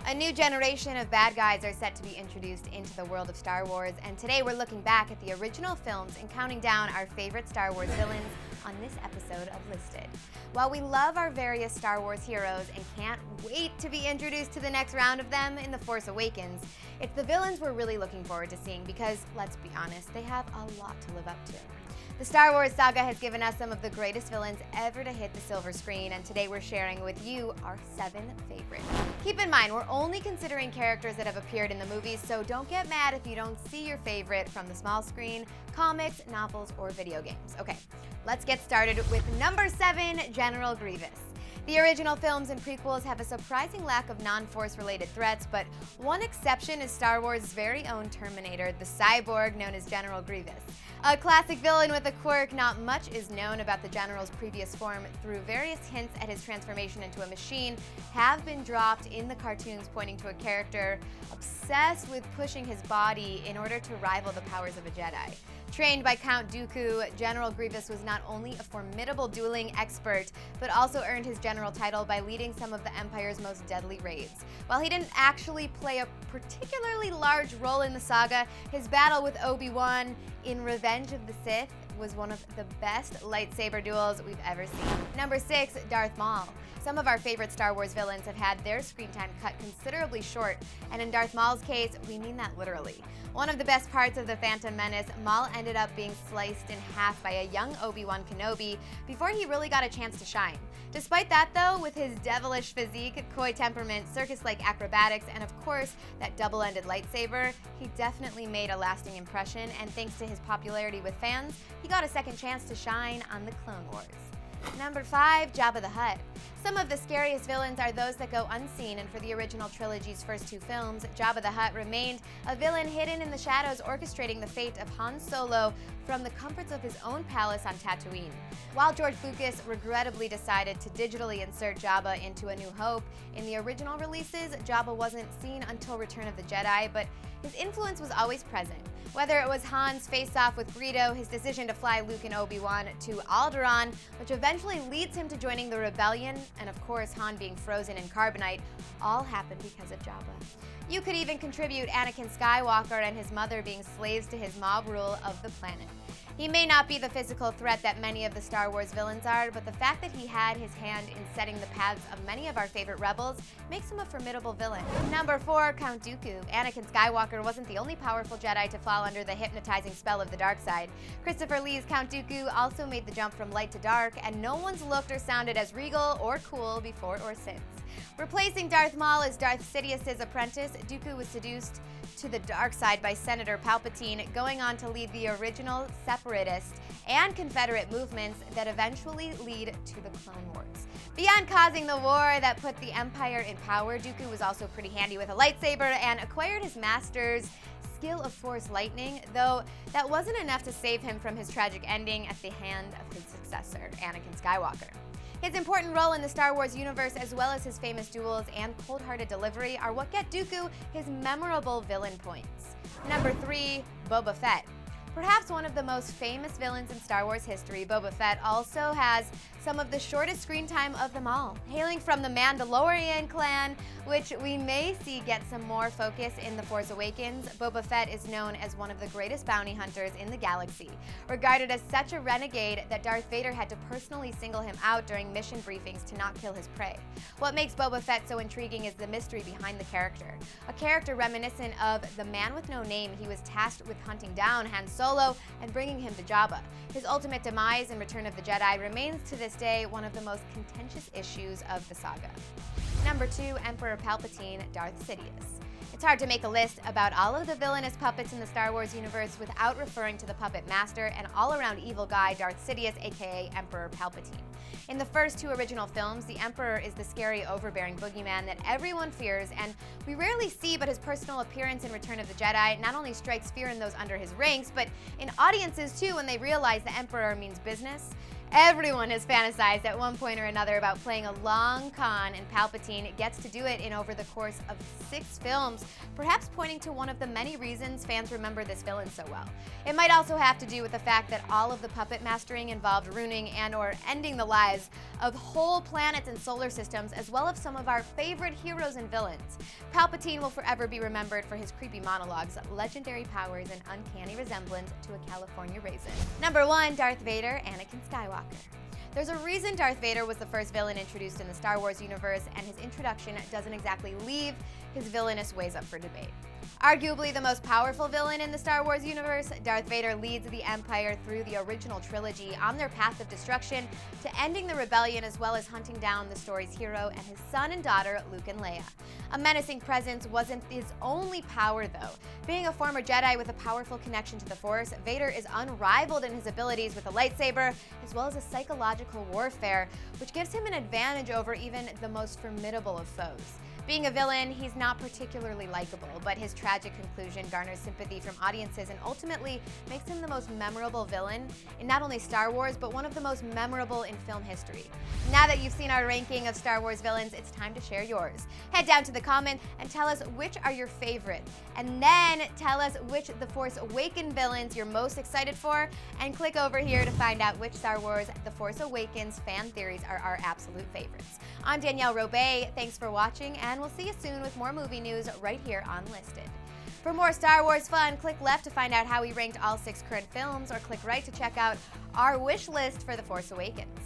A new generation of bad guys are set to be introduced into the world of Star Wars, and today we're looking back at the original films and counting down our favorite Star Wars villains on this episode of Listed. While we love our various Star Wars heroes and can't wait to be introduced to the next round of them in The Force Awakens, it's the villains we're really looking forward to seeing because, let's be honest, they have a lot to live up to. The Star Wars saga has given us some of the greatest villains ever to hit the silver screen, and today we're sharing with you our 7 favorites. Keep in mind, we're only considering characters that have appeared in the movies, so don't get mad if you don't see your favorite from the small screen, comics, novels, or video games. Okay, let's get started with number 7, General Grievous. The original films and prequels have a surprising lack of non-Force related threats, but one exception is Star Wars' very own Terminator, the cyborg known as General Grievous. A classic villain with a quirk, not much is known about the General's previous form through various hints at his transformation into a machine have been dropped in the cartoons, pointing to a character obsessed with pushing his body in order to rival the powers of a Jedi. Trained by Count Dooku, General Grievous was not only a formidable dueling expert, but also earned his general title by leading some of the Empire's most deadly raids. While he didn't actually play a particularly large role in the saga, his battle with Obi-Wan in Revenge of the Sith was one of the best lightsaber duels we've ever seen. Number 6, Darth Maul. Some of our favorite Star Wars villains have had their screen time cut considerably short, and in Darth Maul's case, we mean that literally. One of the best parts of The Phantom Menace, Maul ended up being sliced in half by a young Obi-Wan Kenobi before he really got a chance to shine. Despite that though, with his devilish physique, coy temperament, circus-like acrobatics, and of course, that double-ended lightsaber, he definitely made a lasting impression, and thanks to his popularity with fans, he got a second chance to shine on the Clone Wars. Number 5, Jabba the Hutt. Some of the scariest villains are those that go unseen, and for the original trilogy's first 2 films, Jabba the Hutt remained a villain hidden in the shadows, orchestrating the fate of Han Solo from the comforts of his own palace on Tatooine. While George Lucas regrettably decided to digitally insert Jabba into A New Hope, in the original releases, Jabba wasn't seen until Return of the Jedi, but his influence was always present. Whether it was Han's face-off with Greedo, his decision to fly Luke and Obi-Wan to Alderaan, which eventually leads him to joining the Rebellion, and of course Han being frozen in carbonite, all happened because of Jabba. You could even contribute Anakin Skywalker and his mother being slaves to his mob rule of the planet. He may not be the physical threat that many of the Star Wars villains are, but the fact that he had his hand in setting the paths of many of our favorite rebels makes him a formidable villain. Number 4, Count Dooku. Anakin Skywalker wasn't the only powerful Jedi to fall under the hypnotizing spell of the dark side. Christopher Lee's Count Dooku also made the jump from light to dark, and no one's looked or sounded as regal or cool before or since. Replacing Darth Maul as Darth Sidious's apprentice, Dooku was seduced to the dark side by Senator Palpatine, going on to lead the original separatist and Confederate movements that eventually lead to the Clone Wars. Beyond causing the war that put the Empire in power, Dooku was also pretty handy with a lightsaber and acquired his master's skill of Force lightning, though that wasn't enough to save him from his tragic ending at the hand of his successor, Anakin Skywalker. His important role in the Star Wars universe, as well as his famous duels and cold-hearted delivery, are what get Dooku his memorable villain points. Number 3, Boba Fett. Perhaps one of the most famous villains in Star Wars history, Boba Fett also has some of the shortest screen time of them all. Hailing from the Mandalorian clan, which we may see get some more focus in The Force Awakens, Boba Fett is known as one of the greatest bounty hunters in the galaxy, regarded as such a renegade that Darth Vader had to personally single him out during mission briefings to not kill his prey. What makes Boba Fett so intriguing is the mystery behind the character. A character reminiscent of the man with no name he was tasked with hunting down Han Solo and bringing him to Jabba. His ultimate demise in Return of the Jedi remains to this day one of the most contentious issues of the saga. Number 2, Emperor Palpatine, Darth Sidious. It's hard to make a list about all of the villainous puppets in the Star Wars universe without referring to the puppet master and all-around evil guy Darth Sidious, aka Emperor Palpatine. In the first 2 original films, the Emperor is the scary, overbearing boogeyman that everyone fears, and we rarely see, but his personal appearance in Return of the Jedi not only strikes fear in those under his ranks, but in audiences too when they realize the Emperor means business. Everyone has fantasized at one point or another about playing a long con, and Palpatine gets to do it in over the course of 6 films, perhaps pointing to one of the many reasons fans remember this villain so well. It might also have to do with the fact that all of the puppet mastering involved ruining and/or ending the lives of whole planets and solar systems, as well as some of our favorite heroes and villains. Palpatine will forever be remembered for his creepy monologues, legendary powers, and uncanny resemblance to a California raisin. Number 1, Darth Vader, Anakin Skywalker. There's a reason Darth Vader was the first villain introduced in the Star Wars universe, and his introduction doesn't exactly leave his villainous ways up for debate. Arguably the most powerful villain in the Star Wars universe, Darth Vader leads the Empire through the original trilogy on their path of destruction to ending the rebellion, as well as hunting down the story's hero and his son and daughter, Luke and Leia. A menacing presence wasn't his only power, though. Being a former Jedi with a powerful connection to the Force, Vader is unrivaled in his abilities with a lightsaber, as well as a psychological warfare, which gives him an advantage over even the most formidable of foes. Being a villain, he's not particularly likable, but his tragic conclusion garners sympathy from audiences and ultimately makes him the most memorable villain in not only Star Wars, but one of the most memorable in film history. Now that you've seen our ranking of Star Wars villains, it's time to share yours. Head down to the comment and tell us which are your favorite, and then tell us which The Force Awakens villains you're most excited for, and click over here to find out which Star Wars The Force Awakens fan theories are our absolute favorites. I'm Danielle Robay, thanks for watching, and we'll see you soon with more movie news right here on Listed. For more Star Wars fun, click left to find out how we ranked all 6 current films, or click right to check out our wish list for The Force Awakens.